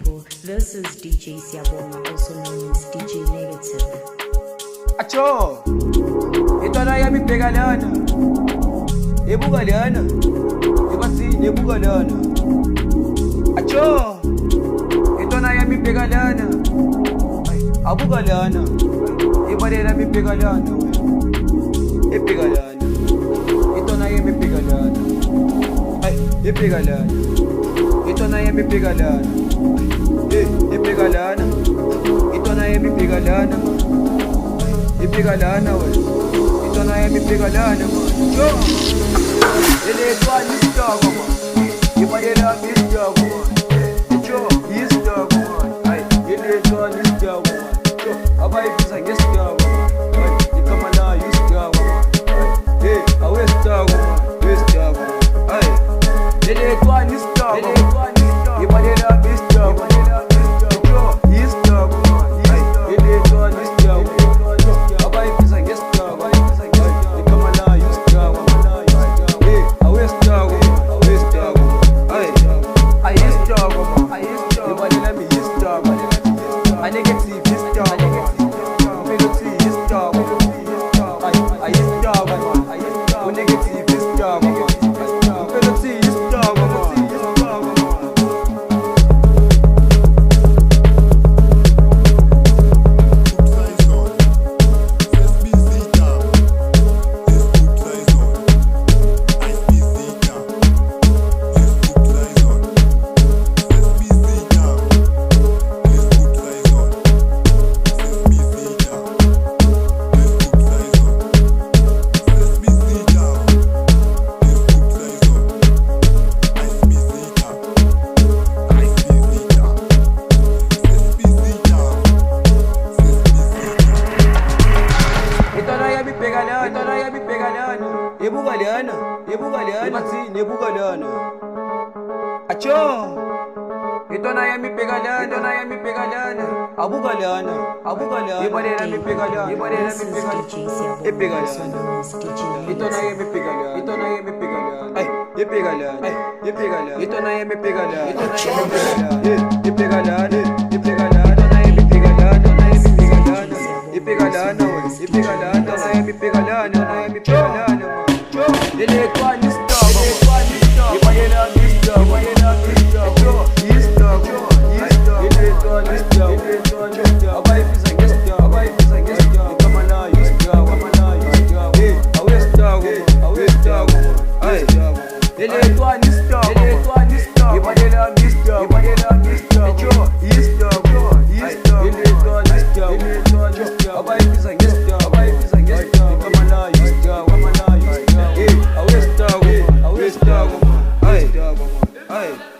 people versus DJ Siyabonga, also known as DJ Negative. Acho, ito na yami pegalana, ebugalana, ebasi ebugalana. Acho, ito na yami pegalana, abugalana, ebale na mi pegalana, epegalana. Ito na yami pegalana, epegalana. Ito na yami pegalana, epegalana. Ito na yami pegalana. Ipigalana we, ito na yami pigalana man. Yo, ele tua listago man, ipadela listago man. Yo, listago man, ay, ele tua listago man. Yo, abay pisa listago man, ay, ikamana listago man. Hey, awe listago man, listago man, ay, ele tua listago man, ipadela listago man. Yo, listago man, ay, ele tua listago man. Acho, ito na yami pegalana, abugalana, ibale na mi pegalana, epegalana. Ito na yami pegalana, ay, epegalana, ito na yami pegalana, epegalana, na yami pegalana, epegalana, na yami pegalana, man. Dele kwa lista, ibale na lista, Hey.